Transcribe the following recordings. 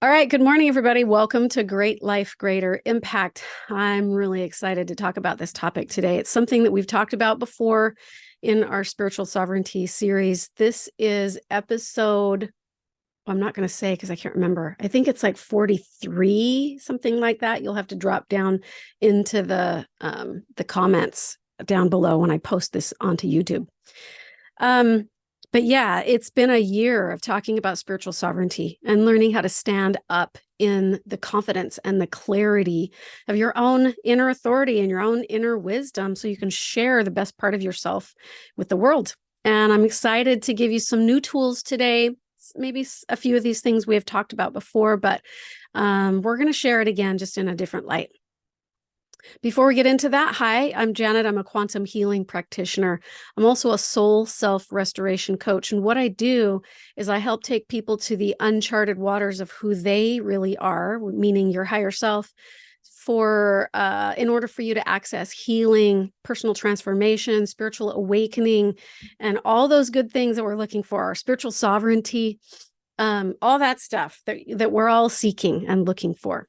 All right. Good morning, everybody. Welcome to Great Life, Greater Impact. I'm really excited to talk about this topic today. It's something that we've talked about before in our spiritual sovereignty series. This is episode, I'm not going to say because I can't remember. I think it's like 43, something like that. You'll have to drop down into the comments down below when I post this onto YouTube. But yeah, it's been a year of talking about spiritual sovereignty and learning how to stand up in the confidence and the clarity of your own inner authority and your own inner wisdom so you can share the best part of yourself with the world. And I'm excited to give you some new tools today. Maybe a few of these things we have talked about before, but we're going to share it again just in a different light. Before we get into that, hi, I'm Janet. I'm a quantum healing practitioner. I'm also a soul self-restoration coach. And what I do is I help take people to the uncharted waters of who they really are, meaning your higher self, in order for you to access healing, personal transformation, spiritual awakening, and all those good things that we're looking for, our spiritual sovereignty, all that stuff that we're all seeking and looking for.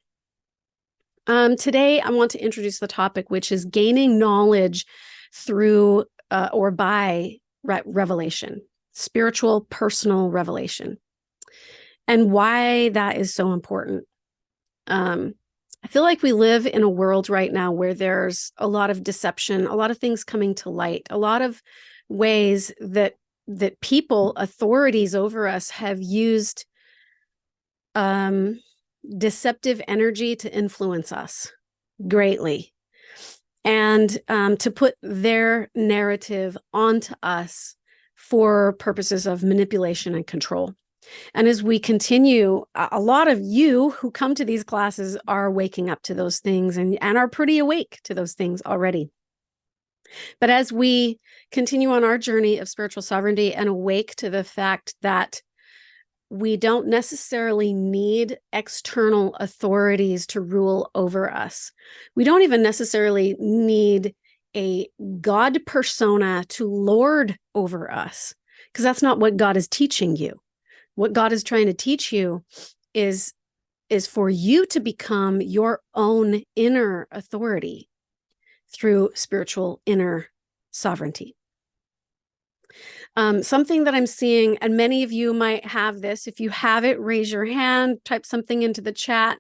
Today, I want to introduce the topic, which is gaining knowledge through or by revelation, spiritual, personal revelation, and why that is so important. I feel like we live in a world right now where there's a lot of deception, a lot of things coming to light, a lot of ways that people, authorities over us, have used deceptive energy to influence us greatly and to put their narrative onto us for purposes of manipulation and control. And as we continue, a lot of you who come to these classes are waking up to those things and are pretty awake to those things already. But as we continue on our journey of spiritual sovereignty and awake to the fact that we don't necessarily need external authorities to rule over us. We don't even necessarily need a God persona to lord over us, because that's not what God is teaching you. What God is trying to teach you is for you to become your own inner authority through spiritual inner sovereignty. Something that I'm seeing, and many of you might have this. If you have it, raise your hand, type something into the chat.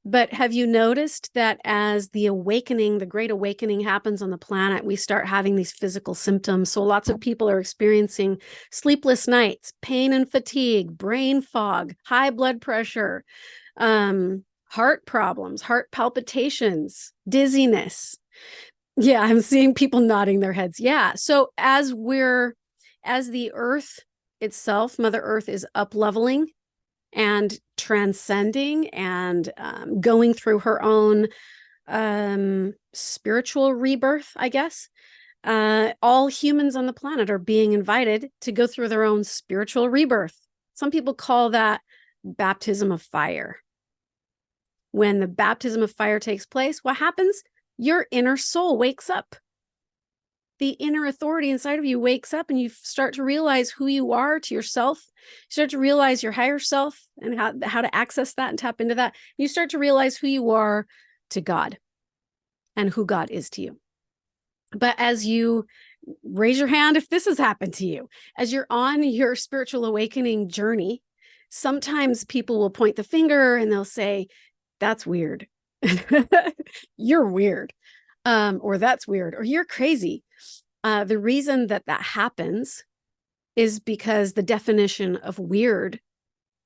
But have you noticed that as the awakening, the great awakening happens on the planet, we start having these physical symptoms? So lots of people are experiencing sleepless nights, pain and fatigue, brain fog, high blood pressure, heart problems, heart palpitations, dizziness. Yeah, I'm seeing people nodding their heads. Yeah. So as the earth itself, Mother Earth, is up-leveling and transcending and going through her own spiritual rebirth, I guess, all humans on the planet are being invited to go through their own spiritual rebirth. Some people call that baptism of fire. When the baptism of fire takes place, what happens? Your inner soul wakes up. The inner authority inside of you wakes up and you start to realize who you are to yourself. You start to realize your higher self and how to access that and tap into that. You start to realize who you are to God and who God is to you. But as you raise your hand, if this has happened to you, as you're on your spiritual awakening journey, sometimes people will point the finger and they'll say, that's weird. You're weird. Or that's weird, or you're crazy. The reason that happens is because the definition of weird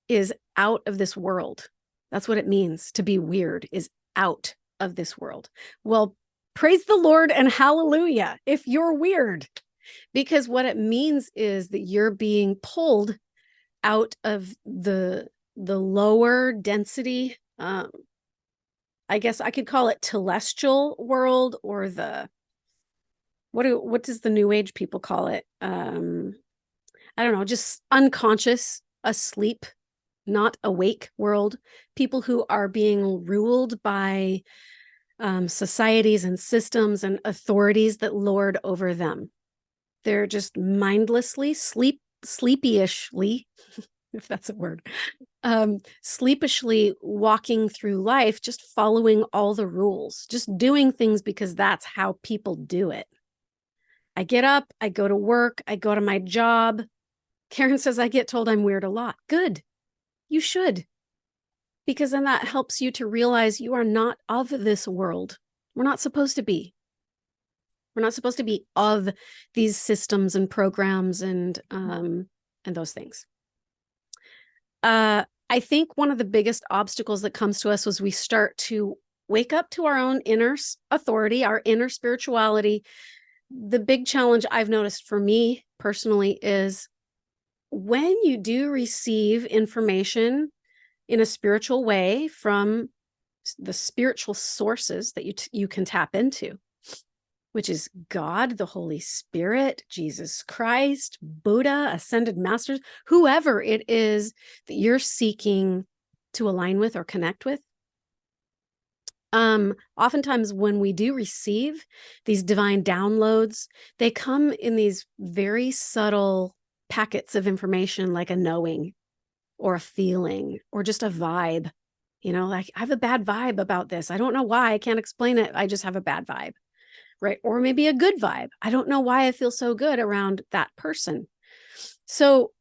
is out of this world. That's what it means to be weird, is out of this world. Well, praise the Lord and hallelujah if you're weird, because what it means is that you're being pulled out of the lower density, I guess I could call it telestial world, or the what does the new age people call it? I don't know, just unconscious, asleep, not awake world. People who are being ruled by societies and systems and authorities that lord over them. They're just mindlessly, sleepyishly if that's a word, sleepishly walking through life, just following all the rules, just doing things because that's how people do it. I get up, I go to work, I go to my job. Karen says I get told I'm weird a lot. Good. You should. Because then that helps you to realize you are not of this world. We're not supposed to be. We're not supposed to be of these systems and programs and those things. I think one of the biggest obstacles that comes to us was we start to wake up to our own inner authority, our inner spirituality. The big challenge I've noticed for me personally is when you do receive information in a spiritual way from the spiritual sources that you can tap into, which is God, the Holy Spirit, Jesus Christ, Buddha, ascended masters, whoever it is that you're seeking to align with or connect with. Oftentimes when we do receive these divine downloads, they come in these very subtle packets of information, like a knowing or a feeling or just a vibe, like I have a bad vibe about this. I don't know why. I can't explain it. I just have a bad vibe. Right. Or maybe a good vibe. I don't know why I feel so good around that person. So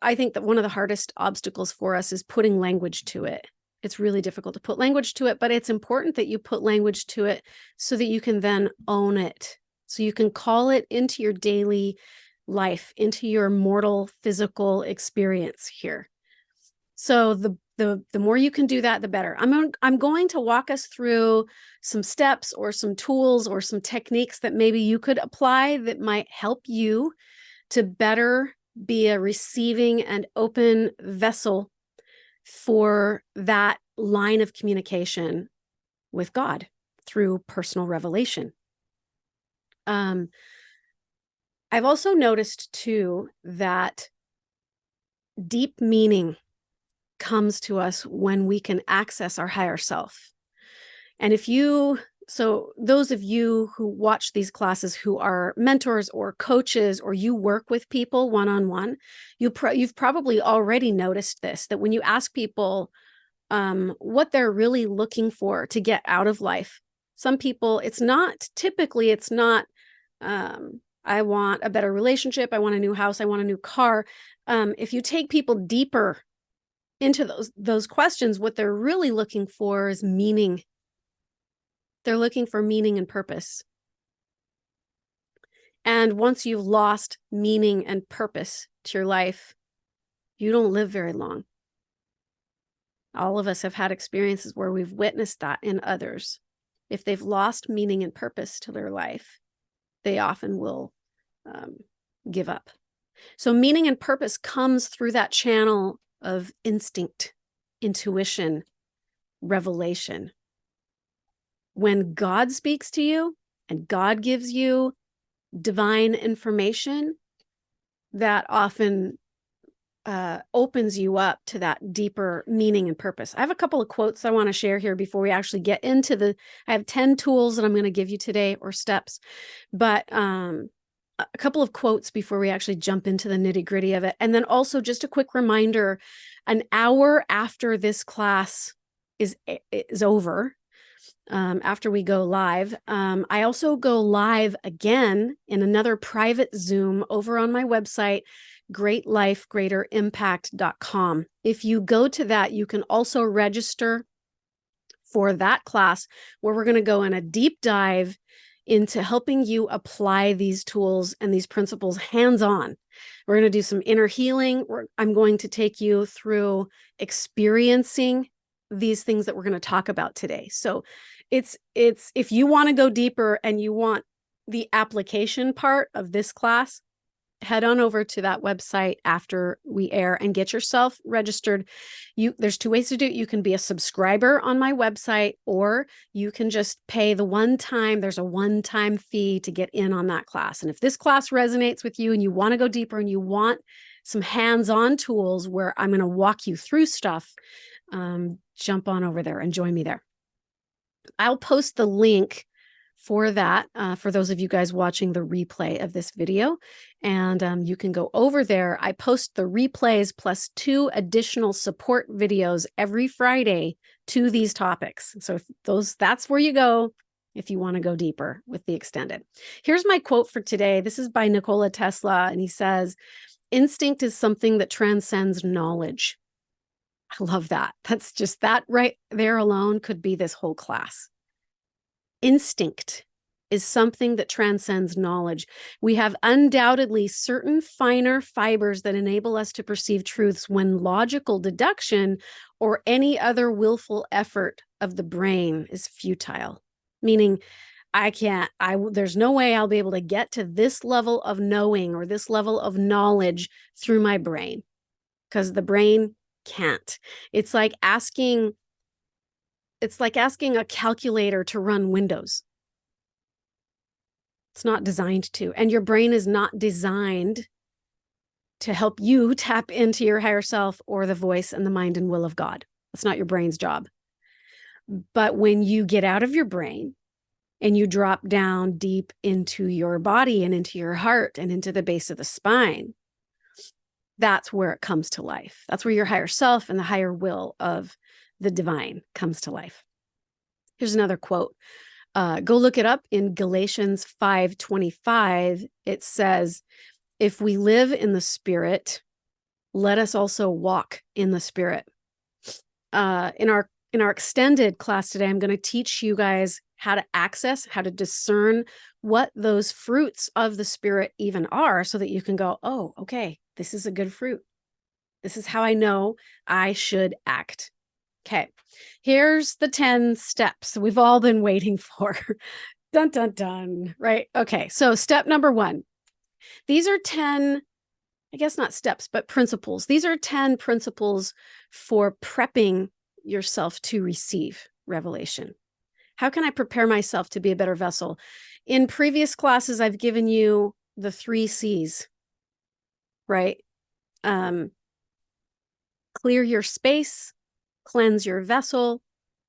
I think that one of the hardest obstacles for us is putting language to it. It's really difficult to put language to it, but it's important that you put language to it so that you can then own it. So you can call it into your daily life, into your mortal physical experience here. So the more you can do that, the better. I'm going to walk us through some steps or some tools or some techniques that maybe you could apply that might help you to better be a receiving and open vessel for that line of communication with God through personal revelation. I've also noticed too that deep meaning comes to us when we can access our higher self. And so those of you who watch these classes who are mentors or coaches, or you work with people one-on-one, you've probably already noticed this, that when you ask people what they're really looking for to get out of life, some people, it's not, I want a better relationship, I want a new house, I want a new car. If you take people deeper into those questions, what they're really looking for is meaning. They're looking for meaning and purpose. And once you've lost meaning and purpose to your life, you don't live very long. All of us have had experiences where we've witnessed that in others. If they've lost meaning and purpose to their life, they often will give up. So meaning and purpose comes through that channel of instinct, intuition, revelation. When God speaks to you and God gives you divine information, that often opens you up to that deeper meaning and purpose. I have a couple of quotes I want to share here before we actually get into I have 10 tools that I'm going to give you today, or steps, but a couple of quotes before we actually jump into the nitty-gritty of it. And then also just a quick reminder, an hour after this class is over, after we go live, I also go live again in another private Zoom over on my website, greatlifegreaterimpact.com. If you go to that, you can also register for that class where we're going to go in a deep dive into helping you apply these tools and these principles hands-on. We're going to do some inner healing. I'm going to take you through experiencing these things that we're going to talk about today. So it's if you want to go deeper and you want the application part of this class, head on over to that website after we air and get yourself registered. There's two ways to do it. You can be a subscriber on my website, or you can just pay there's a one-time fee to get in on that class. And if this class resonates with you and you want to go deeper and you want some hands-on tools where I'm going to walk you through stuff, jump on over there and join me there. I'll post the link for that, for those of you guys watching the replay of this video. And you can go over there. I post the replays plus 2 additional support videos every Friday to these topics. So if that's where you go if you want to go deeper with the extended. Here's my quote for today. This is by Nikola Tesla, and he says, "Instinct is something that transcends knowledge." I love that. That's just that right there alone could be this whole class. Instinct is something that transcends knowledge. We have undoubtedly certain finer fibers that enable us to perceive truths when logical deduction or any other willful effort of the brain is futile. Meaning, there's no way I'll be able to get to this level of knowing or this level of knowledge through my brain, because the brain can't. It's like asking a calculator to run Windows. It's not designed to, and your brain is not designed to help you tap into your higher self or the voice and the mind and will of God. That's not your brain's job. But when you get out of your brain and you drop down deep into your body and into your heart and into the base of the spine, that's where it comes to life. That's where your higher self and the higher will of the divine comes to life. Here's another quote. Go look it up in Galatians 5:25. It says, "If we live in the Spirit, let us also walk in the Spirit." In our extended class today, I'm going to teach you guys how to discern what those fruits of the Spirit even are, so that you can go, oh, okay, this is a good fruit. This is how I know I should act. Okay, here's the 10 steps we've all been waiting for. Dun, dun, dun, right? Okay, so step number 1. These are 10, I guess not steps, but principles. These are 10 principles for prepping yourself to receive revelation. How can I prepare myself to be a better vessel? In previous classes, I've given you the 3 C's, right? Clear your space, cleanse your vessel,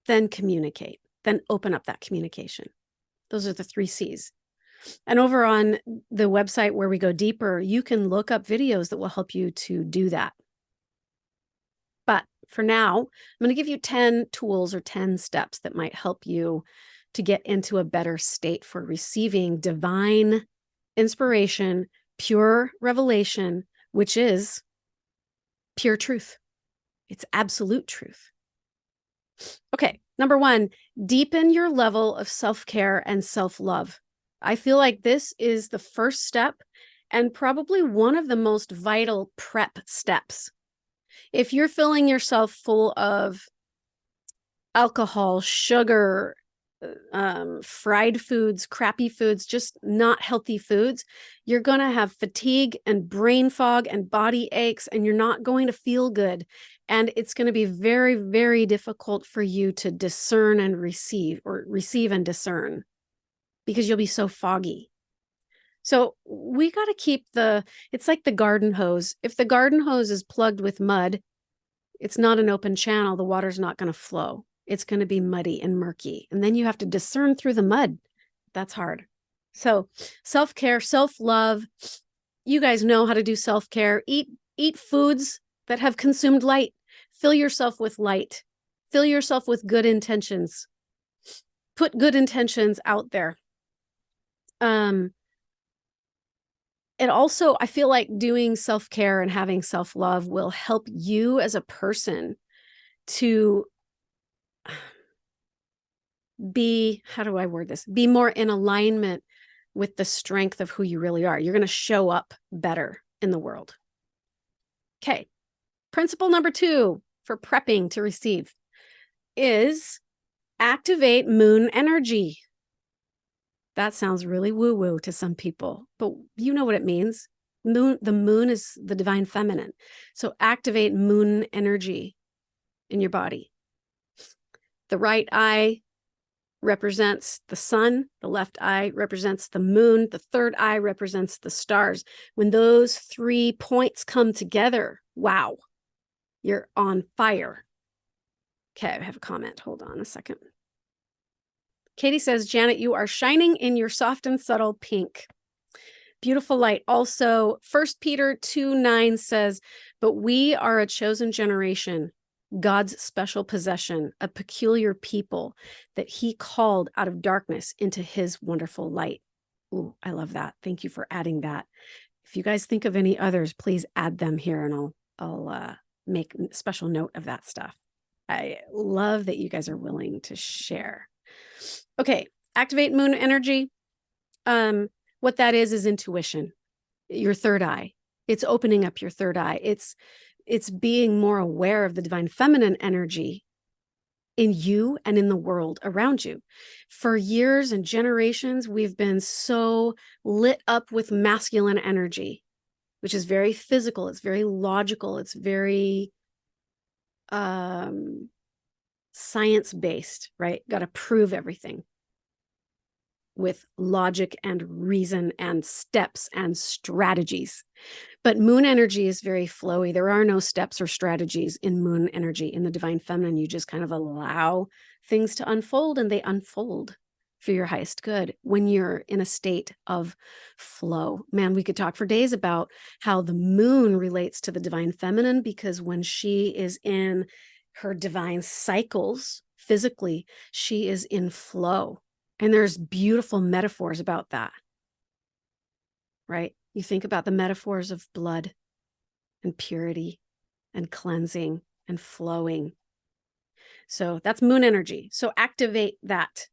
then communicate, then open up that communication. Those are the 3 C's. And over on the website where we go deeper, you can look up videos that will help you to do that. But for now, I'm going to give you 10 tools or 10 steps that might help you to get into a better state for receiving divine inspiration, pure revelation, which is pure truth. It's absolute truth. Okay, number 1, deepen your level of self-care and self-love. I feel like this is the first step and probably one of the most vital prep steps. If you're filling yourself full of alcohol, sugar, fried foods, crappy foods, just not healthy foods, you're going to have fatigue and brain fog and body aches, and you're not going to feel good. And it's going to be very, very difficult for you to discern and receive and discern, because you'll be so foggy. So we got to keep it's like the garden hose. If the garden hose is plugged with mud, it's not an open channel. The water's not going to flow. It's going to be muddy and murky. And then you have to discern through the mud. That's hard. So self-care, self-love. You guys know how to do self-care. Eat foods that have consumed light. Fill yourself with light. Fill yourself with good intentions. Put good intentions out there. It also, I feel like doing self-care and having self-love will help you as a person to be, how do I word this? Be more in alignment with the strength of who you really are. You're going to show up better in the world. Okay. Principle number 2 for prepping to receive is activate moon energy. That sounds really woo-woo to some people, but you know what it means. The moon is the divine feminine. So activate moon energy in your body. The right eye represents the sun. The left eye represents the moon. The third eye represents the stars. When those 3 points come together, wow, you're on fire. Okay, I have a comment. Hold on a second. Katie says, Janet, you are shining in your soft and subtle pink. Beautiful light. Also, 1 Peter 2:9 says, but we are a chosen generation, God's special possession, a peculiar people that he called out of darkness into his wonderful light. Ooh, I love that. Thank you for adding that. If you guys think of any others, please add them here and I'll make special note of that stuff. I love that you guys are willing to share. Okay, activate moon energy. What that is intuition, your third eye. It's opening up your third eye. It's being more aware of the divine feminine energy in you and in the world around you. For years and generations, we've been so lit up with masculine energy, which is very physical. It's very logical. It's very science-based, right? Got to prove everything with logic and reason and steps and strategies. But moon energy is very flowy. There are no steps or strategies in moon energy. In the divine feminine, you just kind of allow things to unfold, and they unfold for your highest good when you're in a state of flow. Man, we could talk for days about how the moon relates to the divine feminine, because when she is in her divine cycles physically, she is in flow. And there's beautiful metaphors about that, right? You think about the metaphors of blood and purity and cleansing and flowing. So that's moon energy. So activate that.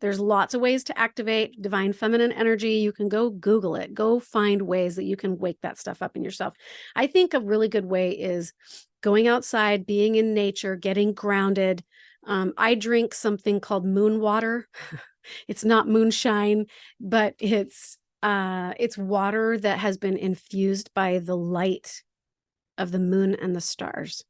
There's lots of ways to activate divine feminine energy. You can go Google it. Go find ways that you can wake that stuff up in yourself. I think a really good way is going outside, being in nature, getting grounded. I drink something called moon water. It's not moonshine, but it's water that has been infused by the light of the moon and the stars.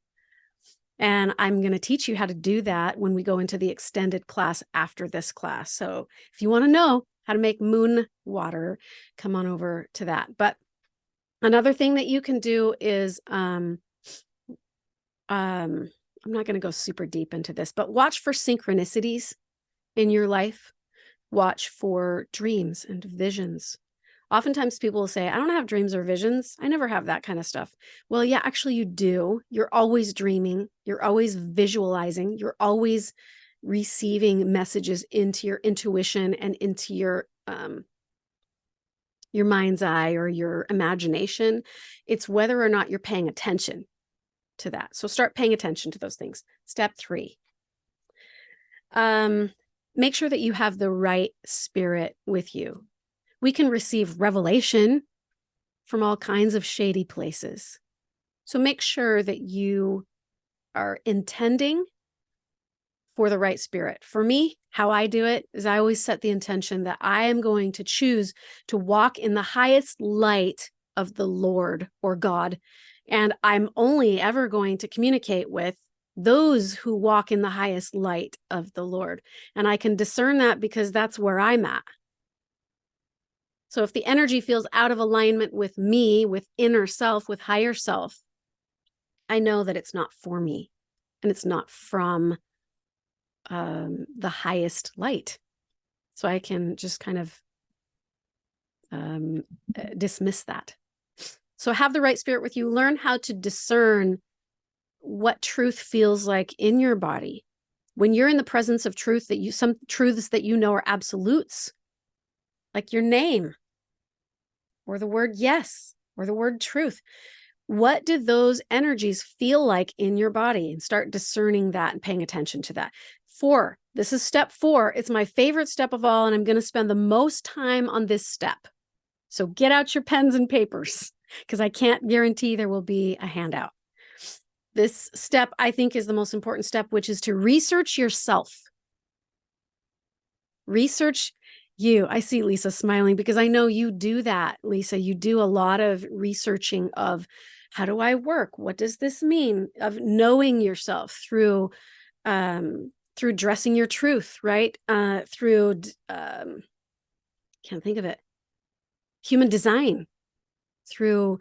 And I'm going to teach you how to do that when we go into the extended class after this class. So if you want to know how to make moon water, come on over to that. But another thing that you can do is, I'm not going to go super deep into this, but watch for synchronicities in your life. Watch for dreams and visions. Oftentimes people will say, I don't have dreams or visions. I never have that kind of stuff. Well, yeah, actually you do. You're always dreaming. You're always visualizing. You're always receiving messages into your intuition and into your mind's eye or your imagination. It's whether or not you're paying attention to that. So start paying attention to those things. Step 3. Make sure that you have the right spirit with you. We can receive revelation from all kinds of shady places. So make sure that you are intending for the right spirit. For me, how I do it is I always set the intention that I am going to choose to walk in the highest light of the Lord or God. And I'm only ever going to communicate with those who walk in the highest light of the Lord. And I can discern that because that's where I'm at. So if the energy feels out of alignment with me, with inner self, with higher self, I know that it's not for me and it's not from the highest light. So I can just kind of dismiss that. So have the right spirit with you. Learn how to discern what truth feels like in your body. When you're in the presence of truth, some truths that you know are absolutes, like your name or the word yes or the word truth. What do those energies feel like in your body? And start discerning that and paying attention to that. 4, this is step 4. It's my favorite step of all, and I'm going to spend the most time on this step. So get out your pens and papers, because I can't guarantee there will be a handout. This step, I think, is the most important step, which is to research yourself. Research you. I see Lisa smiling because I know you do that, Lisa. You do a lot of researching of how do I work? What does this mean? Of knowing yourself through dressing your truth, right? Through can't think of it. Human design. Through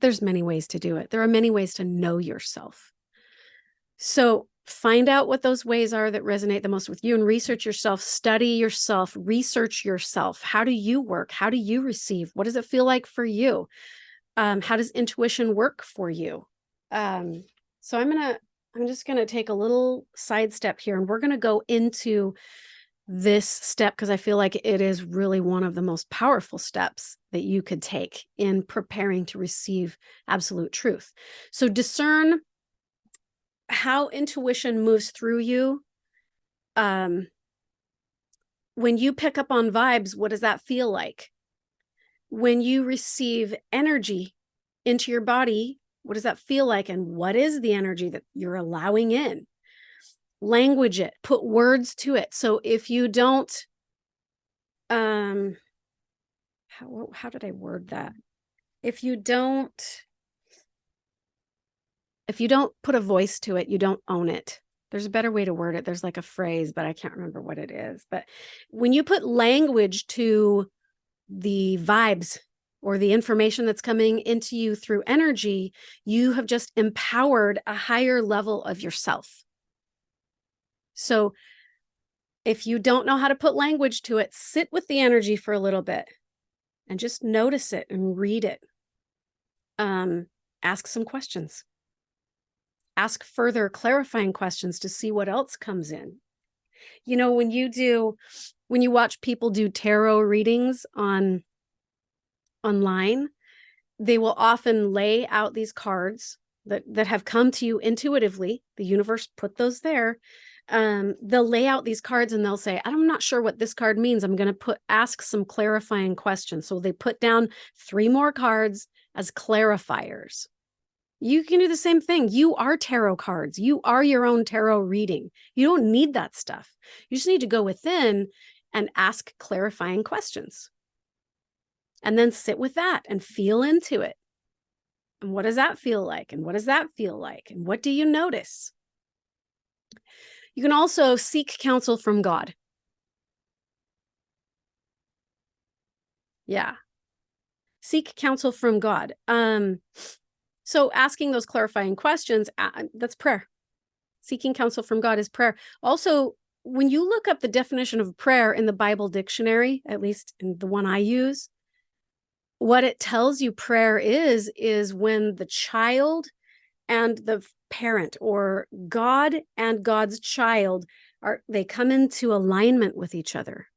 there's many ways to do it. There are many ways to know yourself. So Find out what those ways are that resonate the most with you and research yourself, study yourself, research yourself. How do you work? How do you receive? What does it feel like for you? How does intuition work for you? So I'm just gonna take a little sidestep here, and we're gonna go into this step because I feel like it is really one of the most powerful steps that you could take in preparing to receive absolute truth. So discern how intuition moves through you. When you pick up on vibes, what does that feel like? When you receive energy into your body, what does that feel like? And what is the energy that you're allowing in? Language it, put words to it. So if you don't, how did I word that? If you don't put a voice to it, you don't own it. There's a better way to word it. There's like a phrase, but I can't remember what it is. But when you put language to the vibes or the information that's coming into you through energy, you have just empowered a higher level of yourself. So if you don't know how to put language to it, sit with the energy for a little bit and just notice it and read it. Ask some questions. Ask further clarifying questions to see what else comes in. You know, when you watch people do tarot readings online, they will often lay out these cards that have come to you intuitively. The universe put those there. They'll lay out these cards and they'll say, I'm not sure what this card means. I'm going to ask some clarifying questions. So they put down 3 more cards as clarifiers. You can do the same thing. You are tarot cards. You are your own tarot reading. You don't need that stuff. You just need to go within and ask clarifying questions. And then sit with that and feel into it. And what does that feel like? And what does that feel like? And what do you notice? You can also seek counsel from God. Yeah. Seek counsel from God. So asking those clarifying questions, that's prayer. Seeking counsel from God is prayer. Also, when you look up the definition of prayer in the Bible dictionary, at least in the one I use, what it tells you prayer is when the child and the parent, or God and God's child, they come into alignment with each other.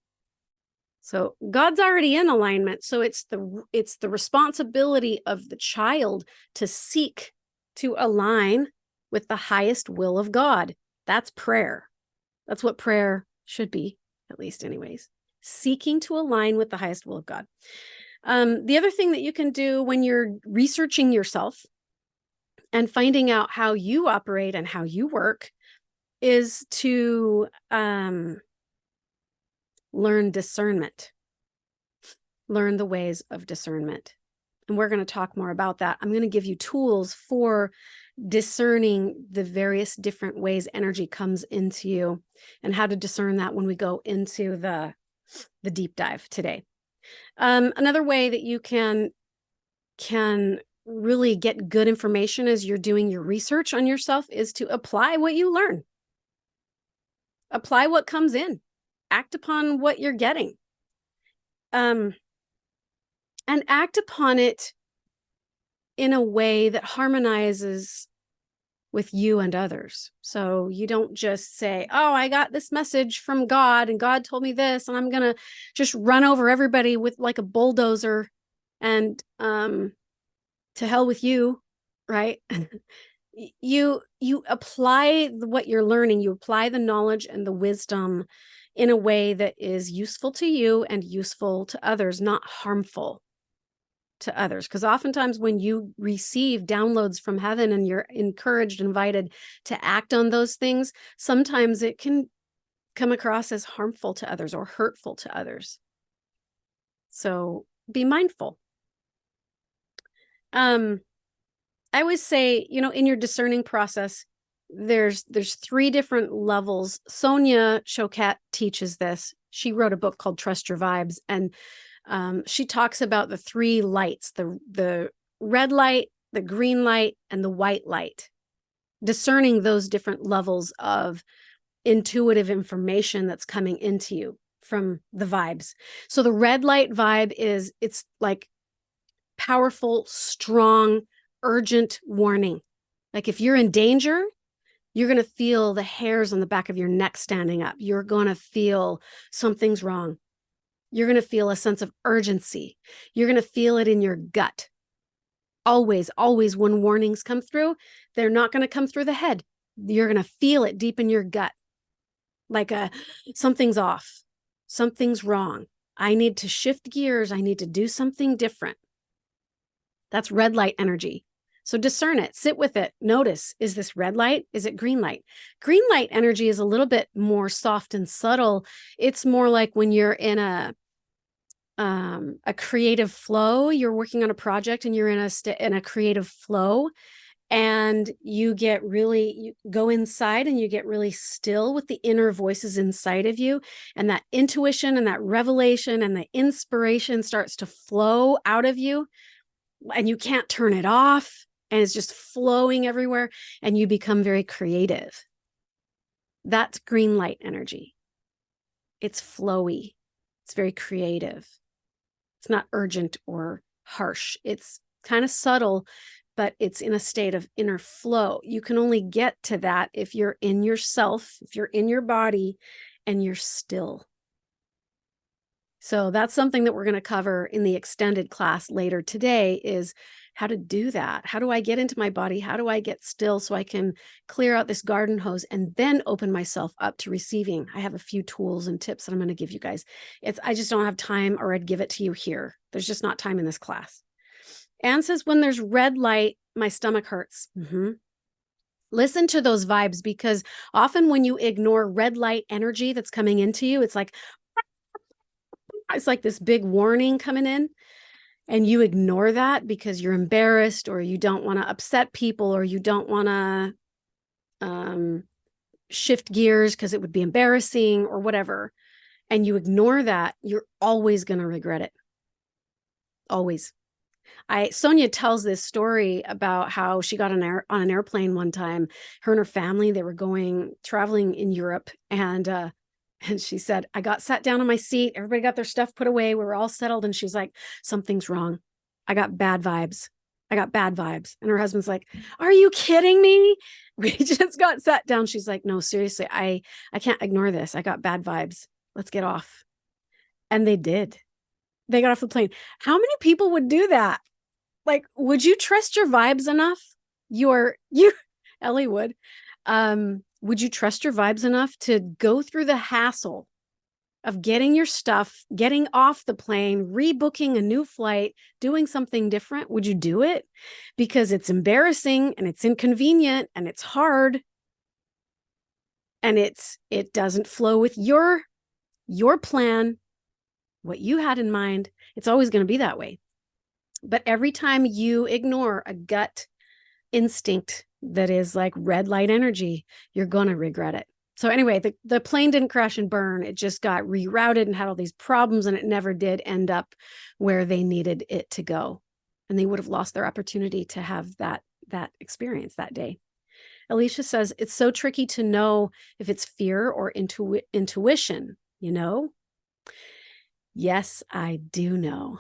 So God's already in alignment. So it's the responsibility of the child to seek to align with the highest will of God. That's prayer. That's what prayer should be, at least anyways. Seeking to align with the highest will of God. The other thing that you can do when you're researching yourself and finding out how you operate and how you work is to learn discernment. Learn the ways of discernment. And we're going to talk more about that. I'm going to give you tools for discerning the various different ways energy comes into you and how to discern that when we go into the deep dive today. Another way that you can really get good information as you're doing your research on yourself is to apply what you learn. Apply what comes in. Act upon what you're getting. And act upon it in a way that harmonizes with you and others. So you don't just say, oh, I got this message from God and God told me this, and I'm going to just run over everybody with like a bulldozer and to hell with you, right? You apply what you're learning, you apply the knowledge and the wisdom in a way that is useful to you and useful to others, not harmful to others. Because oftentimes when you receive downloads from heaven and you're encouraged, invited to act on those things, sometimes it can come across as harmful to others or hurtful to others. So be mindful. I always say, you know, in your discerning process, there's 3 different levels. Sonia Choquette teaches this. She wrote a book called Trust Your Vibes, and she talks about the 3 lights, the red light, the green light, and the white light. discerning those different levels of intuitive information that's coming into you from the vibes. So the red light vibe is, it's like powerful, strong, urgent warning. Like if you're in danger, you're going to feel the hairs on the back of your neck standing up. You're going to feel something's wrong. You're going to feel a sense of urgency. You're going to feel it in your gut. Always, always when warnings come through, they're not going to come through the head. You're going to feel it deep in your gut. Like something's off. Something's wrong. I need to shift gears. I need to do something different. That's red light energy. So discern it, sit with it, notice, is this red light? Is it green light? Green light energy is a little bit more soft and subtle. It's more like when you're in a creative flow, you're working on a project and you're in a creative flow, and you go inside and you get really still with the inner voices inside of you, and that intuition and that revelation and the inspiration starts to flow out of you, and you can't turn it off, and it's just flowing everywhere, and you become very creative. That's green light energy. It's flowy. It's very creative. It's not urgent or harsh. It's kind of subtle, but it's in a state of inner flow. You can only get to that if you're in yourself, if you're in your body, and you're still. So that's something that we're going to cover in the extended class later today, is how to do that. How do I get into my body? How do I get still so I can clear out this garden hose and then open myself up to receiving? I have a few tools and tips that I'm going to give you guys. I just don't have time, or I'd give it to you here. There's just not time in this class. Anne says, when there's red light, my stomach hurts. Listen to those vibes, because often when you ignore red light energy that's coming into you, it's like this big warning coming in, and you ignore that because you're embarrassed, or you don't want to upset people, or you don't want to shift gears because it would be embarrassing or whatever, and you ignore that, you're always going to regret it. Always. Sonia tells this story about how she got on an airplane one time. Her and her family, they were traveling in Europe, and she said, I sat down on my seat. Everybody got their stuff put away. We were all settled. And she's like, something's wrong. I got bad vibes. And her husband's like, are you kidding me? We just got sat down. She's like, no, seriously, I can't ignore this. I got bad vibes. Let's get off. And they did. They got off the plane. How many people would do that? Like, would you trust your vibes enough? Ellie would. Would you trust your vibes enough to go through the hassle of getting your stuff, getting off the plane, rebooking a new flight, doing something different? Would you do it? Because it's embarrassing and it's inconvenient and it's hard, and it doesn't flow with your plan, what you had in mind. It's always going to be that way. But every time you ignore a gut instinct that is like red light energy, you're going to regret it. So anyway, the plane didn't crash and burn. It just got rerouted and had all these problems, and it never did end up where they needed it to go. And they would have lost their opportunity to have that experience that day. Alicia says, it's so tricky to know if it's fear or intuition, you know? Yes, I do know.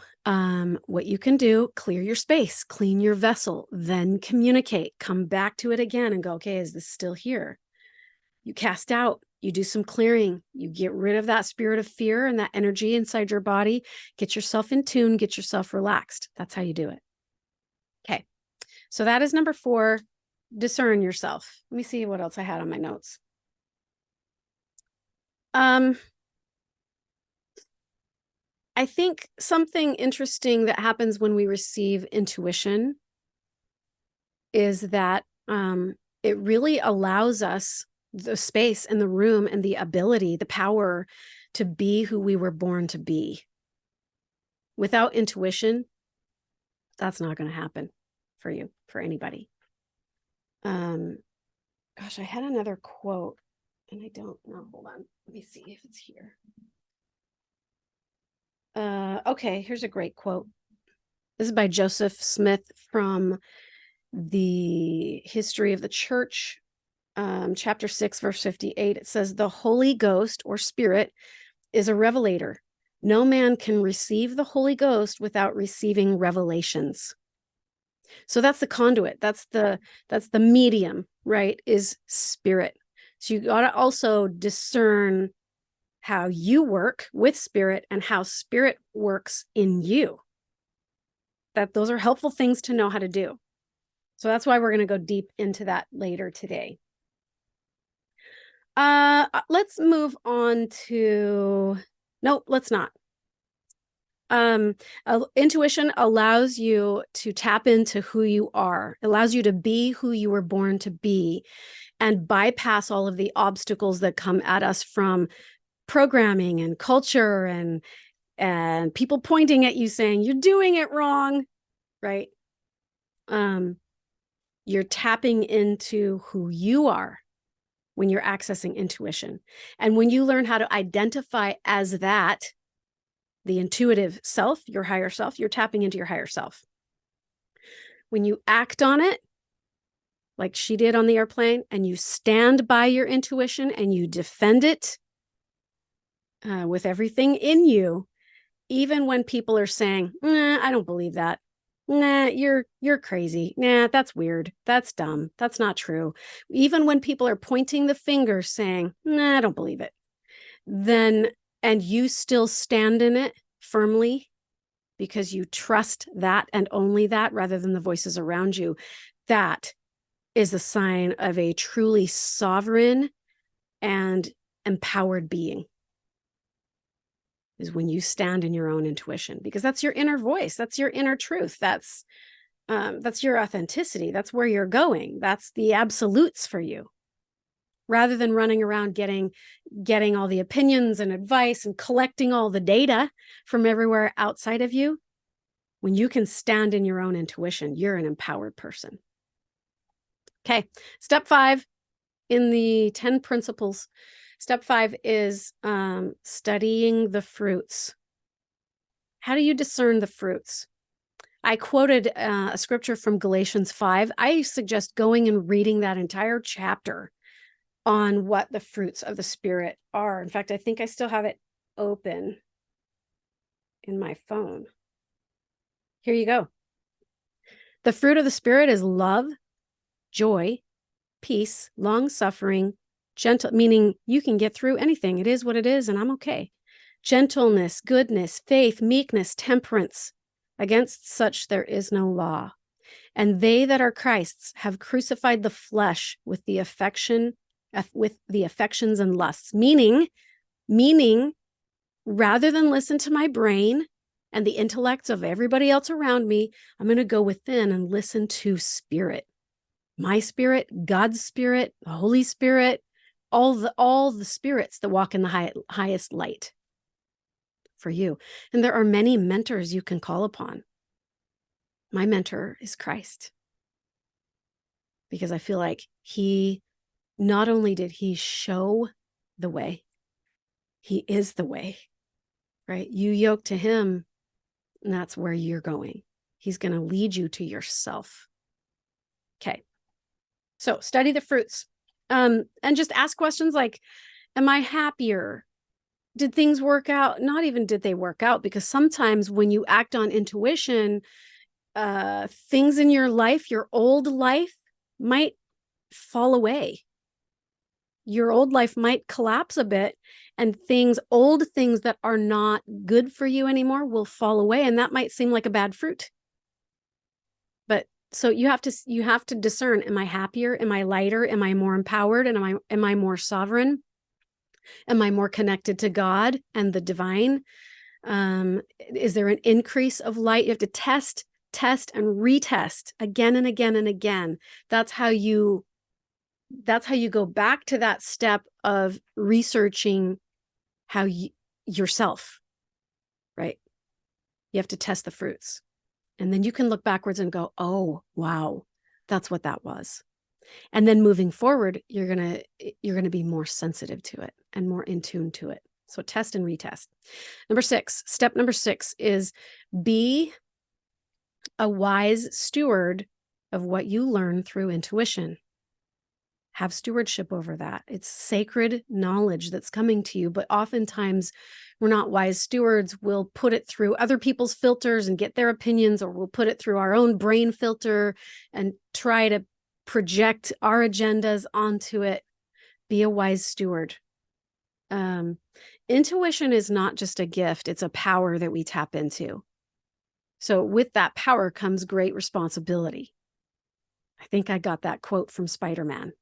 What you can do, clear your space, clean your vessel, then communicate, come back to it again and go, okay, is this still here? You cast out, you do some clearing, you get rid of that spirit of fear and that energy inside your body, get yourself in tune, get yourself relaxed. That's how you do it. Okay. So that is number 4, discern yourself. Let me see what else I had on my notes. I think something interesting that happens when we receive intuition is that it really allows us the space and the room and the ability, the power to be who we were born to be. Without intuition, that's not going to happen for you, for anybody. Gosh, I had another quote and I don't know. Hold on. Let me see if it's here. Okay, here's a great quote. This is by Joseph Smith from the history of the church, chapter 6, verse 58, it says, the Holy Ghost or Spirit is a revelator. No man can receive the Holy Ghost without receiving revelations. So that's the conduit. That's the medium, right? Is Spirit. So you got to also discern how you work with Spirit and how Spirit works in you. That those are helpful things to know how to do. So that's why we're going to go deep into that later today. Let's move on to, no, let's not. Intuition allows you to tap into who you are, allows you to be who you were born to be and bypass all of the obstacles that come at us from programming and culture and people pointing at you saying you're doing it wrong, right? You're tapping into who you are when you're accessing intuition. And when you learn how to identify as that, the intuitive self, your higher self, you're tapping into your higher self. When you act on it, like she did on the airplane, and you stand by your intuition and you defend it with everything in you, even when people are saying, nah, I don't believe that. Nah, you're crazy. Nah, that's weird. That's dumb. That's not true. Even when people are pointing the finger saying, nah, I don't believe it. Then, and you still stand in it firmly because you trust that and only that rather than the voices around you, that is a sign of a truly sovereign and empowered being. Is when you stand in your own intuition, because that's your inner voice. That's your inner truth. That's your authenticity. That's where you're going. That's the absolutes for you. Rather than running around getting all the opinions and advice and collecting all the data from everywhere outside of you, when you can stand in your own intuition, you're an empowered person. Okay, step 5 in the 10 principles. Step 5 is studying the fruits. How do you discern the fruits? I quoted a scripture from Galatians 5. I suggest going and reading that entire chapter on what the fruits of the Spirit are. In fact, I think I still have it open in my phone. Here you go. The fruit of the Spirit is love, joy, peace, long-suffering, gentle, meaning you can get through anything. It is what it is, and I'm okay. Gentleness, goodness, faith, meekness, temperance. Against such there is no law. And they that are Christ's have crucified the flesh with the affections and lusts. Meaning, rather than listen to my brain and the intellects of everybody else around me, I'm going to go within and listen to Spirit. My Spirit, God's Spirit, the Holy Spirit, all the spirits that walk in the highest light for you. And there are many mentors you can call upon. My mentor is Christ, because I feel like he, not only did he show the way, he is the way, right? You yoke to him, and that's where you're going. He's going to lead you to yourself. Okay. So study the fruits, and just ask questions like, am I happier? Did things work out? Not even did they work out, because sometimes when you act on intuition, things in your life, your old life might fall away. Your old life might collapse a bit, and old things that are not good for you anymore will fall away. And that might seem like a bad fruit. But so you have to discern, am I happier? Am I lighter? Am I more empowered? And am I more sovereign? Am I more connected to God and the divine? Is there an increase of light? You have to test and retest again and again and again. That's how you go back to that step of researching yourself, right? You have to test the fruits. And then you can look backwards and go, oh, wow, that's what that was. And then moving forward, you're going to be more sensitive to it and more in tune to it. So test and retest. Step number 6 is be a wise steward of what you learn through intuition. Have stewardship over that. It's sacred knowledge that's coming to you, but oftentimes we're not wise stewards. We'll put it through other people's filters and get their opinions, or we'll put it through our own brain filter and try to project our agendas onto it. Be a wise steward. Intuition is not just a gift, it's a power that we tap into. So with that power comes great responsibility. I think I got that quote from Spider-Man.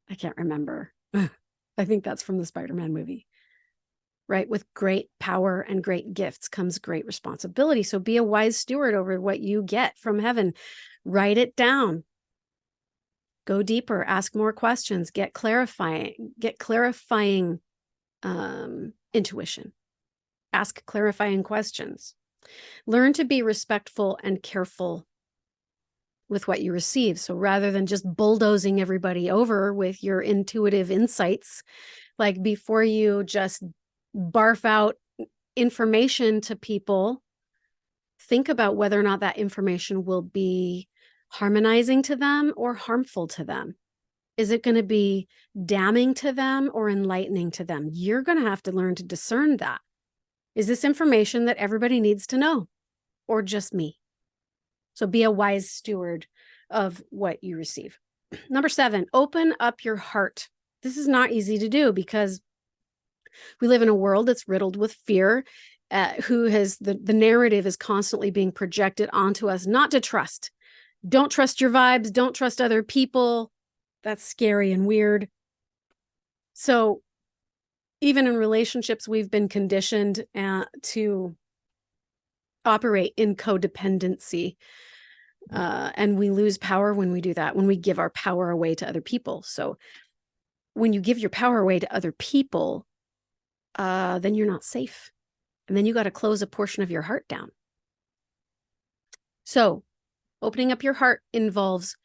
I can't remember. I think that's from the Spider-Man movie, right? With great power and great gifts comes great responsibility. So be a wise steward over what you get from heaven. Write it down. Go deeper, ask more questions, get clarifying intuition. Ask clarifying questions. Learn to be respectful and careful with what you receive. So rather than just bulldozing everybody over with your intuitive insights, like before you just barf out information to people, think about whether or not that information will be harmonizing to them or harmful to them. Is it going to be damning to them or enlightening to them? You're going to have to learn to discern that. Is this information that everybody needs to know or just me? So be a wise steward of what you receive. Number 7, open up your heart. This is not easy to do because we live in a world that's riddled with fear, the narrative is constantly being projected onto us not to trust. Don't trust your vibes. Don't trust other people. That's scary and weird. So even in relationships, we've been conditioned to operate in codependency. And we lose power when we do that, when we give our power away to other people. So when you give your power away to other people, then you're not safe. And then you got to close a portion of your heart down. So opening up your heart involves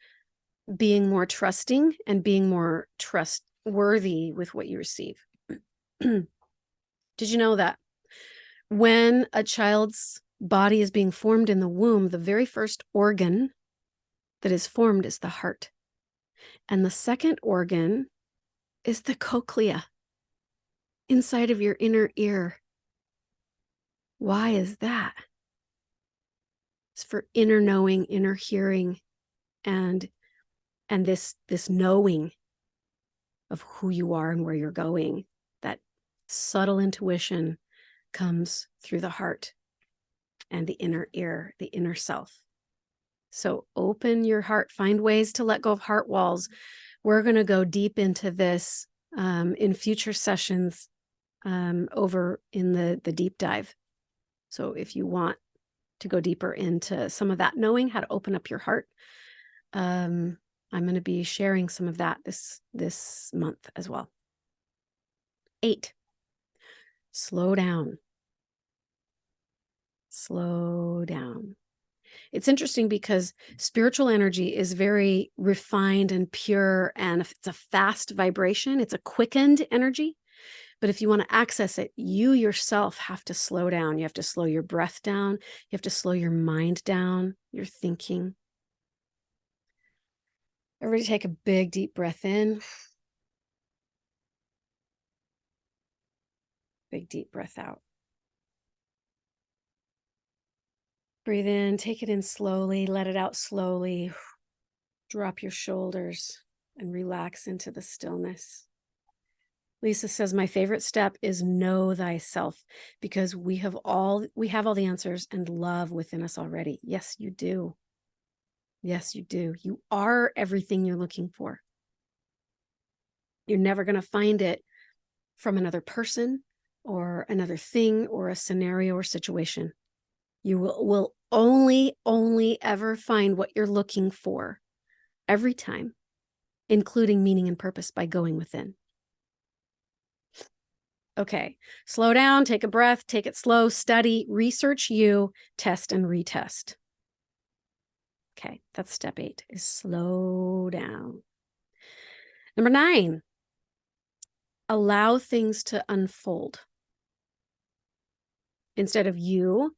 being more trusting and being more trustworthy with what you receive. Did you know that when a child's body is being formed in the womb, the very first organ that is formed is the heart. And the second organ is the cochlea inside of your inner ear. Why is that? It's for inner knowing, inner hearing, and this knowing of who you are and where you're going. That subtle intuition comes through the heart and the inner ear, the inner self. So open your heart, find ways to let go of heart walls. We're going to go deep into this in future sessions over in the deep dive. So if you want to go deeper into some of that, knowing how to open up your heart, I'm going to be sharing some of that this month as well. 8, slow down. Slow down. It's interesting because spiritual energy is very refined and pure, and it's a fast vibration. It's a quickened energy. But if you want to access it, you yourself have to slow down. You have to slow your breath down. You have to slow your mind down, your thinking. Everybody take a big, deep breath in. Big, deep breath out. Breathe in, take it in slowly, let it out slowly. Drop your shoulders and relax into the stillness. Lisa says, my favorite step is know thyself, because we have all the answers and love within us already. Yes, you do. Yes, you do. You are everything you're looking for. You're never going to find it from another person or another thing or a scenario or situation. You will only ever find what you're looking for every time, including meaning and purpose, by going within. Okay, slow down, take a breath, take it slow, study, research you, test and retest. Okay, that's step 8, is slow down. Number 9, allow things to unfold. Instead of you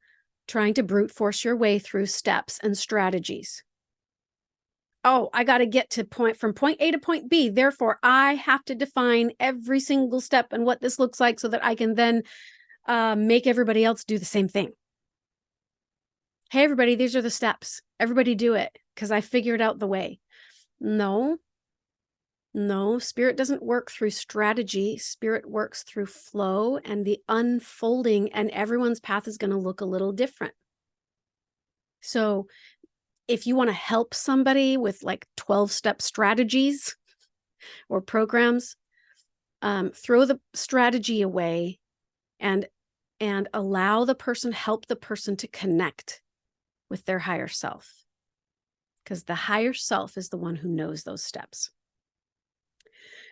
trying to brute force your way through steps and strategies. oh, I got to get to from point A to point B. Therefore, I have to define every single step and what this looks like so that I can then make everybody else do the same thing. Hey, everybody, these are the steps. Everybody do it because I figured out the way. No, Spirit doesn't work through strategy. Spirit works through flow and the unfolding, and everyone's path is going to look a little different. So if you want to help somebody with like 12-step strategies or programs, throw the strategy away and allow the person, help the person to connect with their higher self, because the higher self is the one who knows those steps.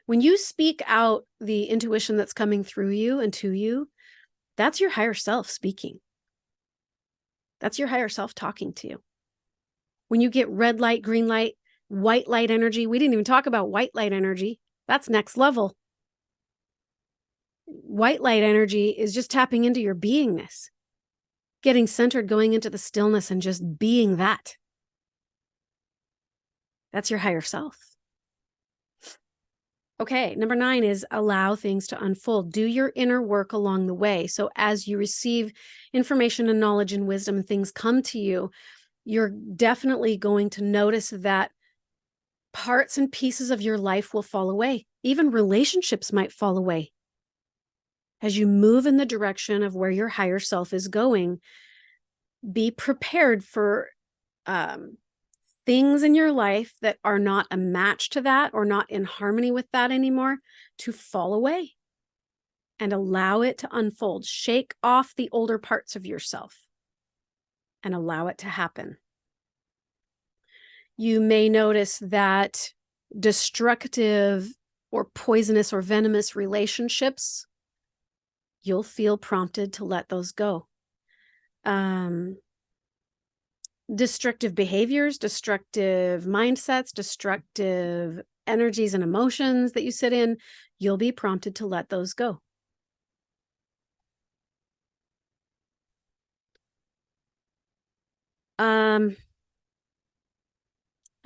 When you speak out the intuition that's coming through you and to you, that's your higher self speaking. That's your higher self talking to you. When you get red light, green light, white light energy, we didn't even talk about white light energy. That's next level. White light energy is just tapping into your beingness, getting centered, going into the stillness and just being that. That's your higher self. Okay, number 9 is allow things to unfold. Do your inner work along the way. So as you receive information and knowledge and wisdom and things come to you, you're definitely going to notice that parts and pieces of your life will fall away. Even relationships might fall away. As you move in the direction of where your higher self is going, be prepared for things in your life that are not a match to that or not in harmony with that anymore to fall away, and allow it to unfold. Shake off the older parts of yourself and allow it to happen. You may notice that destructive or poisonous or venomous relationships, you'll feel prompted to let those go. Destructive behaviors, destructive mindsets, destructive energies and emotions that you sit in, you'll be prompted to let those go.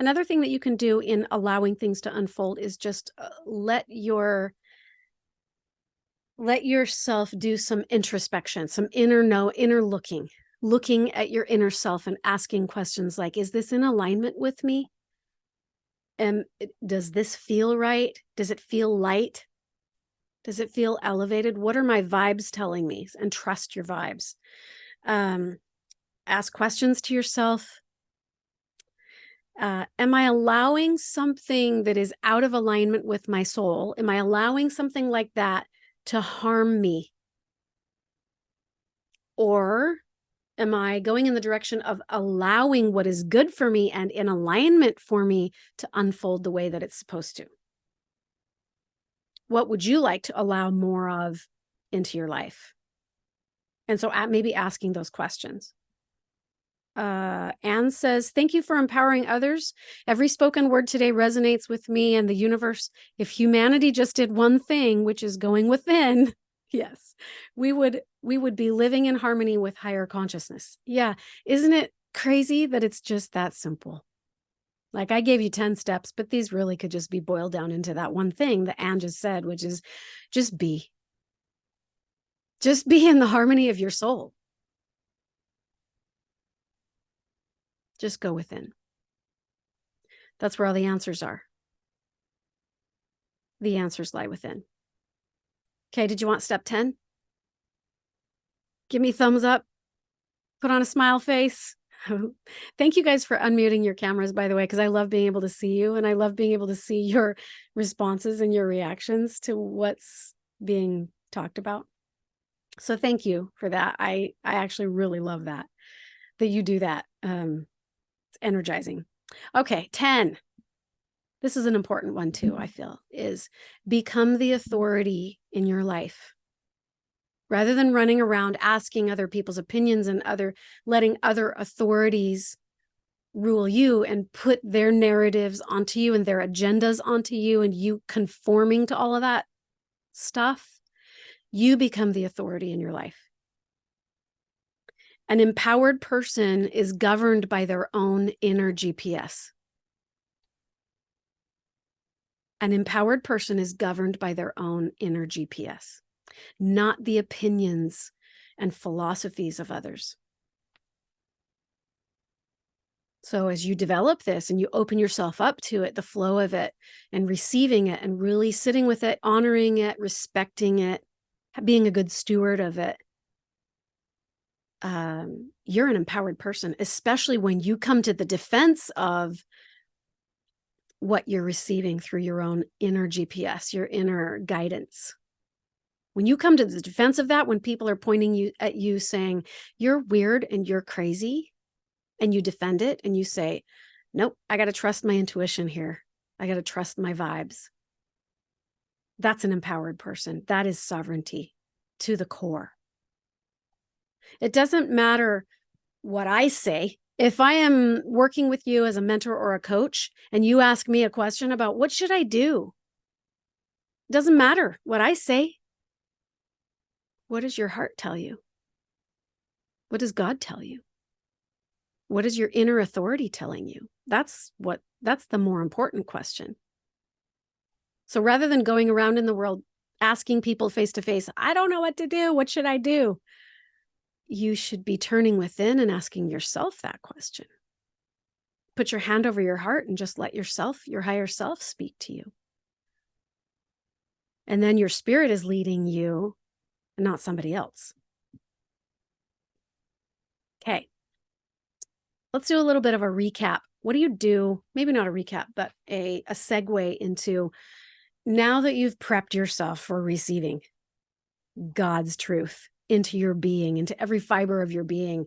Another thing that you can do in allowing things to unfold is just let yourself do some introspection, some inner looking at your inner self and asking questions like, is this in alignment with me? Does this feel right? Does it feel light? Does it feel elevated? What are my vibes telling me? And trust your vibes. Ask questions to yourself. Am I allowing something that is out of alignment with my soul? Am I allowing something like that to harm me? Or am I going in the direction of allowing what is good for me and in alignment for me to unfold the way that it's supposed to? What would you like to allow more of into your life? And so maybe asking those questions. Anne says, thank you for empowering others. Every spoken word today resonates with me and the universe. If humanity just did one thing, which is going within, yes, we would be living in harmony with higher consciousness. Yeah. Isn't it crazy that it's just that simple? Like, I gave you 10 steps, but these really could just be boiled down into that one thing that Anne just said, which is just be. Just be in the harmony of your soul. Just go within. That's where all the answers are. The answers lie within. Okay, did you want step 10? Give me a thumbs up. Put on a smile face. Thank you guys for unmuting your cameras, by the way, because I love being able to see you, and I love being able to see your responses and your reactions to what's being talked about. So thank you for that. I actually really love that you do that. It's energizing. Okay, 10. This is an important one too, I feel, is become the authority in your life. Rather than running around asking other people's opinions and letting other authorities rule you and put their narratives onto you and their agendas onto you and you conforming to all of that stuff, you become the authority in your life. An empowered person is governed by their own inner GPS. An empowered person is governed by their own inner GPS, not the opinions and philosophies of others. So as you develop this and you open yourself up to it, the flow of it, and receiving it and really sitting with it, honoring it, respecting it, being a good steward of it, you're an empowered person, especially when you come to the defense of what you're receiving through your own inner GPS, your inner guidance. When you come to the defense of that, when people are pointing at you saying, you're weird and you're crazy, and you defend it and you say, nope, I got to trust my intuition here. I got to trust my vibes. That's an empowered person. That is sovereignty to the core. It doesn't matter what I say. If I am working with you as a mentor or a coach and you ask me a question about what should I do, it doesn't matter what I say. What does your heart tell you? What does God tell you? What is your inner authority telling you? That's the more important question. So rather than going around in the world asking people face to face, I don't know what to do. What should I do? You should be turning within and asking yourself that question. Put your hand over your heart and just let yourself, your higher self, speak to you. And then your spirit is leading you and not somebody else. Okay. Let's do a little bit of a recap. What do you do? Maybe not a recap, but a segue into now that you've prepped yourself for receiving God's truth into your being, into every fiber of your being,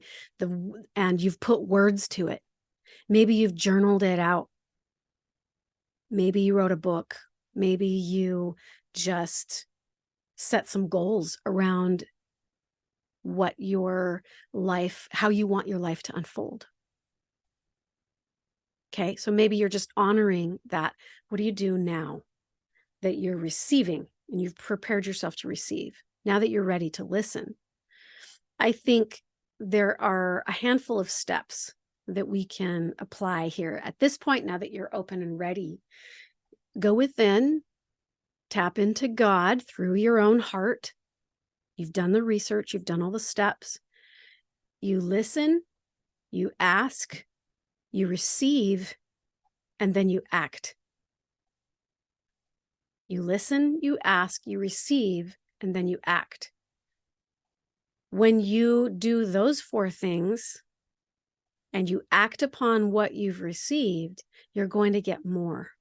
and you've put words to it. Maybe you've journaled it out. Maybe you wrote a book. Maybe you just set some goals around what your life, how you want your life to unfold. Okay, so maybe you're just honoring that. What do you do now that you're receiving and you've prepared yourself to receive? Now that you're ready to listen, I think there are a handful of steps that we can apply here at this point. Now that you're open and ready, go within, tap into God through your own heart. You've done the research, you've done all the steps. You listen, you ask, you receive, and then you act. You listen, you ask, you receive, and then you act. When you do those 4 things and you act upon what you've received, you're going to get more.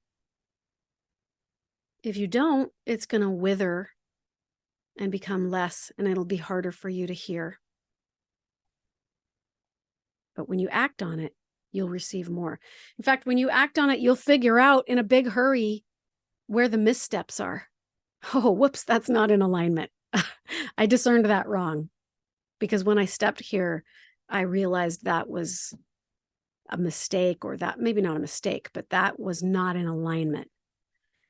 If you don't, it's going to wither and become less, and it'll be harder for you to hear. But when you act on it, you'll receive more. In fact, when you act on it, you'll figure out in a big hurry where the missteps are. Oh, whoops, that's not in alignment. I discerned that wrong, because when I stepped here, I realized that was a mistake, or that maybe not a mistake, but that was not in alignment.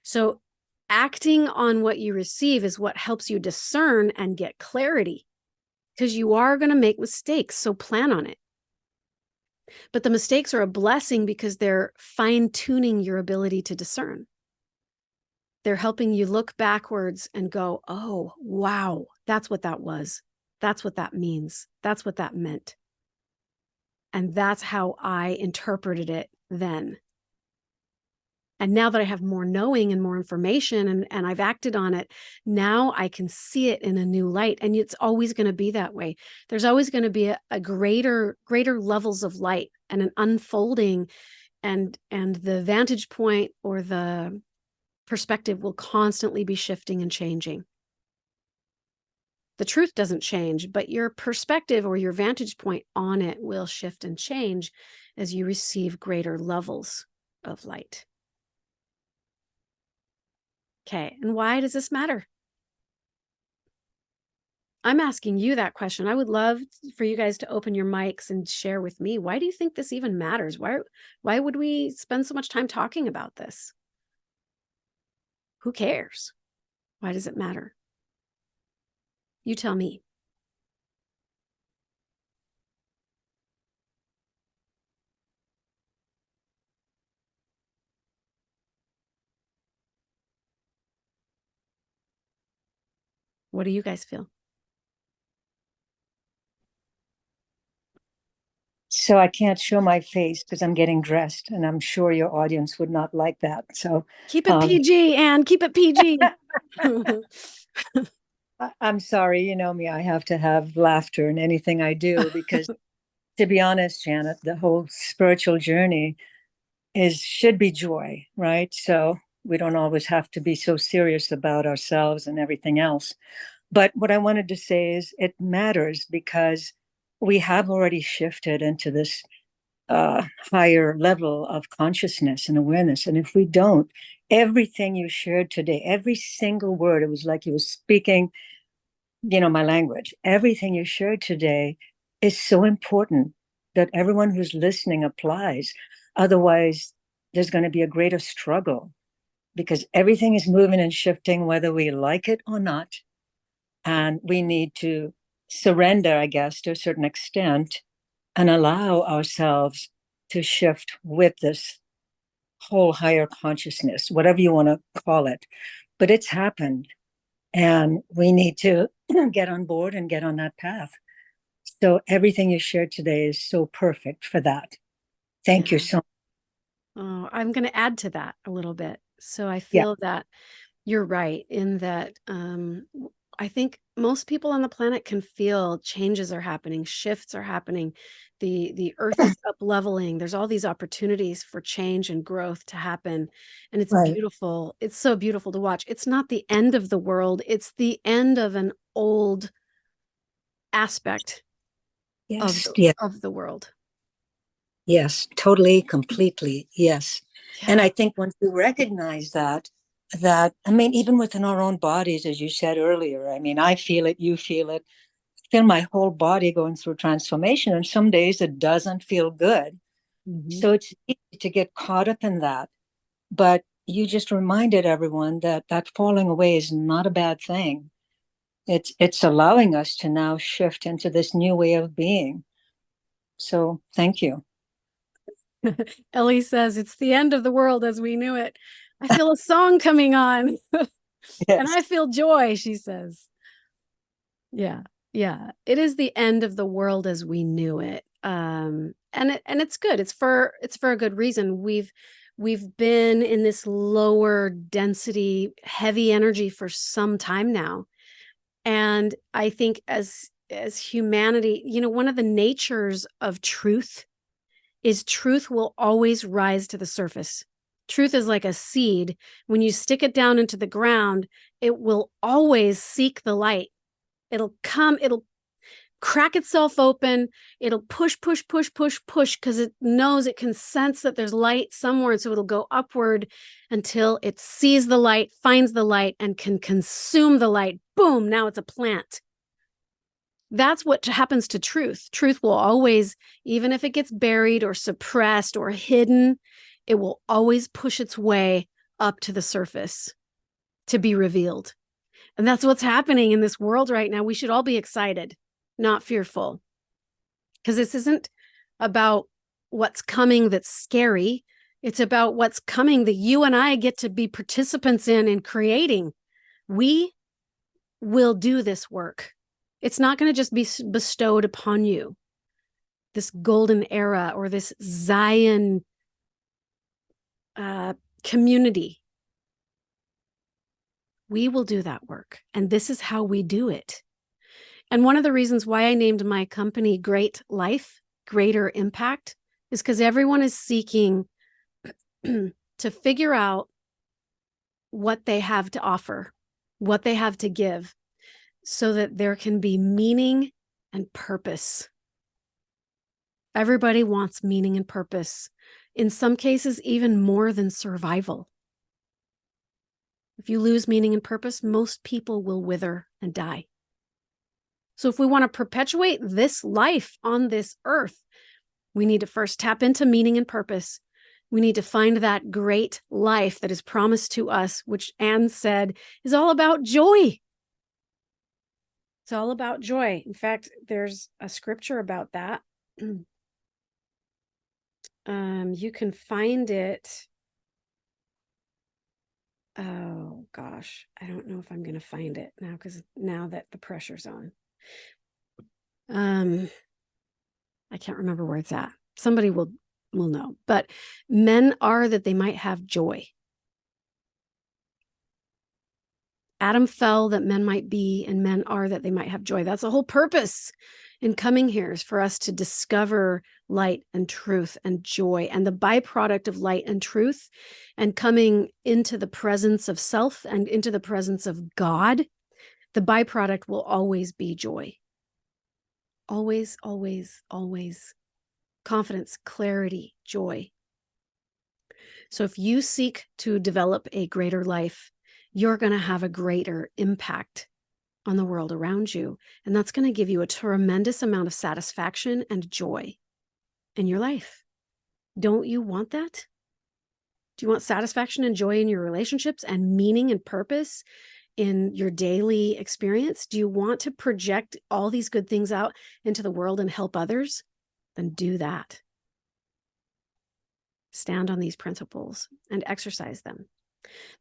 So acting on what you receive is what helps you discern and get clarity, because you are going to make mistakes. So plan on it. But the mistakes are a blessing because they're fine-tuning your ability to discern. They're helping you look backwards and go, oh, wow, that's what that was. That's what that means. That's what that meant. And that's how I interpreted it then. And now that I have more knowing and more information and I've acted on it, now I can see it in a new light. And it's always going to be that way. There's always going to be a greater levels of light and an unfolding, and the vantage point or the perspective will constantly be shifting and changing. The truth doesn't change, but your perspective or your vantage point on it will shift and change as you receive greater levels of light. Okay, and why does this matter? I'm asking you that question. I would love for you guys to open your mics and share with me. Why do you think this even matters? Why would we spend so much time talking about this? Who cares? Why does it matter? You tell me. What do you guys feel? So I can't show my face because I'm getting dressed, and I'm sure your audience would not like that. So Keep it um, PG, and keep it PG. I'm sorry, you know me, I have to have laughter in anything I do because, to be honest, Janet, the whole spiritual journey is should be joy, right? So we don't always have to be so serious about ourselves and everything else. But what I wanted to say is it matters because we have already shifted into this higher level of consciousness and awareness. And if we don't, everything you shared today, every single word, it was like you were speaking, you know, my language. Everything you shared today is so important that everyone who's listening applies. Otherwise, there's going to be a greater struggle because everything is moving and shifting, whether we like it or not. And we need to surrender, I guess, to a certain extent and allow ourselves to shift with this whole higher consciousness, whatever you want to call it. But it's happened. And we need to get on board and get on that path. So everything you shared today is so perfect for that. Thank you Yeah. so much. Oh, I'm going to add to that a little bit. So I Yeah, feel that you're right in that I think most people on the planet can feel changes are happening, shifts are happening. The earth is up leveling. There's all these opportunities for change and growth to happen. And it's right. beautiful. It's so beautiful to watch. It's not the end of the world. It's the end of an old aspect Yes, yes, of the world. yes, totally, completely. Yes. And Yeah. I think once we recognize that, I mean, even within our own bodies, as you said earlier, I mean, I feel it, you feel it, feel my whole body going through transformation. And some days it doesn't feel good. Mhm. So it's easy to get caught up in that. But you just reminded everyone that that falling away is not a bad thing. It's allowing us to now shift into this new way of being. So thank you. Ellie says it's the end of the world as we knew it. I feel a song coming on and Yes. I feel joy, she says. Yeah. Yeah. It is the end of the world as we knew it. And it's good. It's for a good reason. We've been in this lower density, heavy energy for some time now. And I think as humanity, one of the natures of truth is truth will always rise to the surface. Truth is like a seed. When you stick it down into the ground, it will always seek the light. It'll crack itself open. It'll push, push, push, push, push because it knows it can sense that there's light somewhere. And so it'll go upward until it sees the light, finds the light, and can consume the light. Boom, now it's a plant. That's what happens to truth. Truth will always, even if it gets buried or suppressed or hidden, it will always push its way up to the surface to be revealed. And that's what's happening in this world right now. We should all be excited, not fearful, because this isn't about what's coming that's scary. It's about what's coming that you and I get to be participants in creating. We will do this work. It's not going to just be bestowed upon you, this golden era or this Zion community. We will do that work. And this is how we do it. And one of the reasons why I named my company Great Life, Greater Impact, is because everyone is seeking to figure out what they have to offer, what they have to give, so that there can be meaning and purpose. Everybody wants meaning and purpose, in some cases, even more than survival. If you lose meaning and purpose, most people will wither and die. So if we want to perpetuate this life on this earth, we need to first tap into meaning and purpose. We need to find that great life that is promised to us, which Anne said is all about joy. It's all about joy. In fact, there's a scripture about that. You can find it. Oh gosh, I don't know if I'm going to find it now, because now that the pressure's on. I can't remember where it's at. Somebody will know. But men are that they might have joy. Adam fell that men might be, and men are that they might have joy. That's the whole purpose in coming here, is for us to discover light and truth and joy, and the byproduct of light and truth and coming into the presence of self and into the presence of God. The byproduct will always be joy. Always, always, always. Confidence, clarity, joy. So if you seek to develop a greater life, you're going to have a greater impact on the world around you. And that's going to give you a tremendous amount of satisfaction and joy in your life. Don't you want that? Do you want satisfaction and joy in your relationships and meaning and purpose in your daily experience? Do you want to project all these good things out into the world and help others? Then do that. Stand on these principles and exercise them.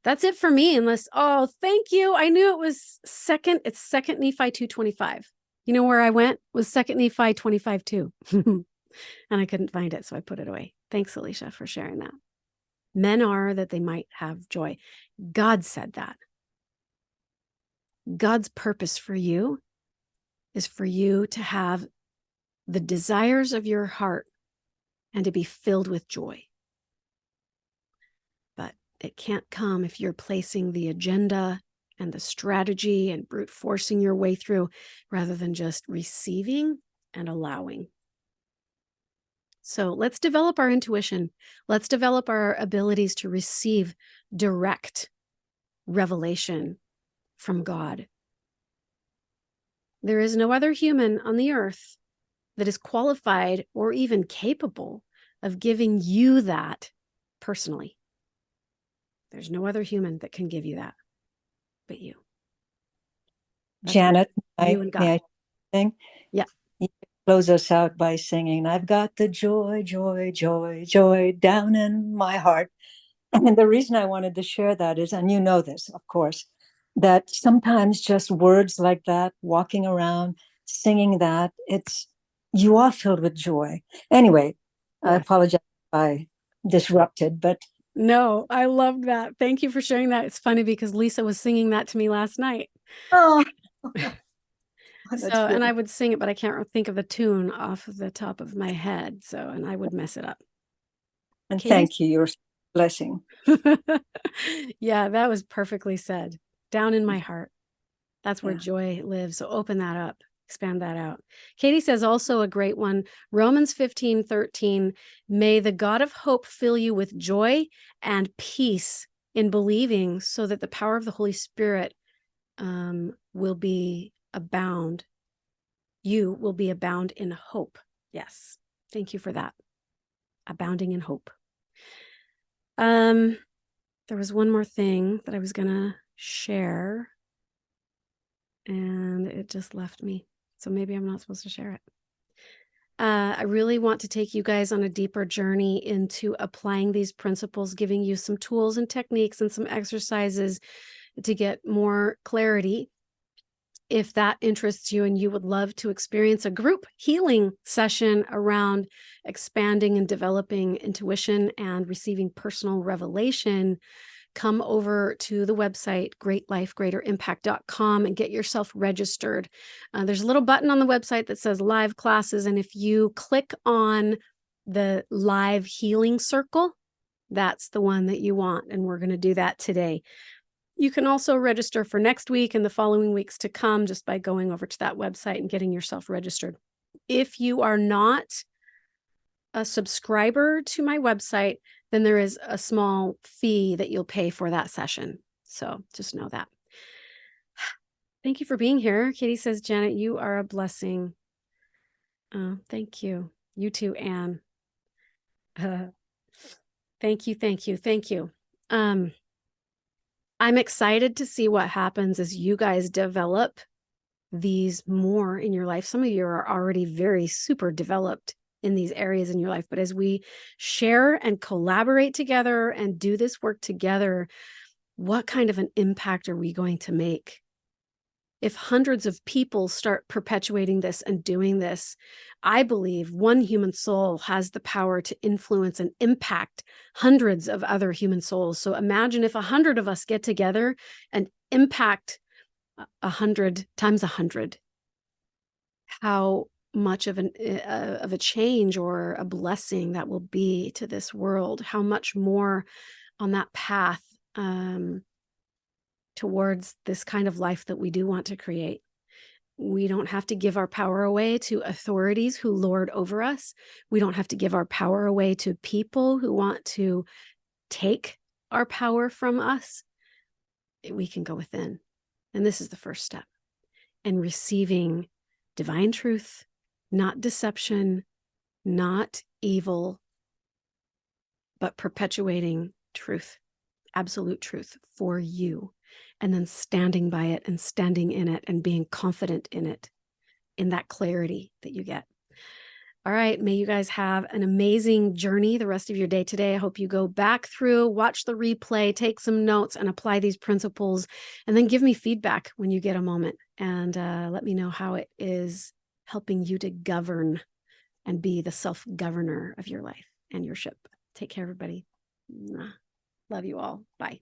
That's it for me, unless, oh, thank you. I knew it was second. It's second Nephi 2:25. You know where I went? Was second Nephi 25 too. And I couldn't find it, so I put it away. Thanks, Alicia, for sharing that. Men are that they might have joy. God said that. God's purpose for you is for you to have the desires of your heart and to be filled with joy. But it can't come if you're placing the agenda and the strategy and brute forcing your way through rather than just receiving and allowing. So let's develop our intuition. Let's develop our abilities to receive direct revelation from God. There is no other human on the earth that is qualified or even capable of giving you that personally. There's no other human that can give you that but you. That's Janet, you and God. may I sing? Yeah. You close us out by singing, I've got the joy, joy, joy, joy down in my heart. And the reason I wanted to share that is, and you know this, of course, that sometimes just words like that, walking around, singing that, you are filled with joy. Anyway, I Yes. apologize if I disrupted, but No, I love that. Thank you for sharing that. It's funny because Lisa was singing that to me last night. oh, And I would sing it, but I can't think of the tune off of the top of my head. And I would mess it up. and Katie? thank you. You're a blessing. Yeah, that was perfectly said. Down in my heart. That's where Yeah. joy lives. So open that up, expand that out. Katie says also a great one, Romans 15:13, may the God of hope fill you with joy and peace in believing, so that the power of the Holy Spirit will be abound. You will be abound in hope. Yes. Thank you for that. Abounding in hope. There was one more thing that I was going to share, and it just left me. So maybe I'm not supposed to share it. I really want to take you guys on a deeper journey into applying these principles, giving you some tools and techniques and some exercises to get more clarity. If that interests you and you would love to experience a group healing session around expanding and developing intuition and receiving personal revelation, come over to the website, greatlifegreaterimpact.com, and get yourself registered. There's a little button on the website that says live classes. And if you click on the live healing circle, that's the one that you want. And we're going to do that today. You can also register for next week and the following weeks to come just by going over to that website and getting yourself registered. If you are not a subscriber to my website, then there is a small fee that you'll pay for that session. So just know that. Thank you for being here. Katie says, Janet, you are a blessing. Thank you. You too, Anne. Thank you, thank you, thank you. I'm excited to see what happens as you guys develop these more in your life. Some of you are already very super developed in these areas in your life, but as we share and collaborate together and do this work together, what kind of an impact are we going to make? If hundreds of people start perpetuating this and doing this, I believe one human soul has the power to influence and impact hundreds of other human souls. So imagine if 100 of us get together and impact 100 times 100, how much of a change or a blessing that will be to this world, how much more on that path towards this kind of life that we do want to create. We don't have to give our power away to authorities who lord over us. We don't have to give our power away to people who want to take our power from us. We can go within. And this is the first step in receiving divine truth, not deception, not evil, but perpetuating truth, absolute truth for you. And then standing by it and standing in it and being confident in it, in that clarity that you get. All right. May you guys have an amazing journey the rest of your day today. I hope you go back through, watch the replay, take some notes, and apply these principles. And then give me feedback when you get a moment. And let me know how it is helping you to govern and be the self-governor of your life and your ship. Take care, everybody. Love you all. Bye.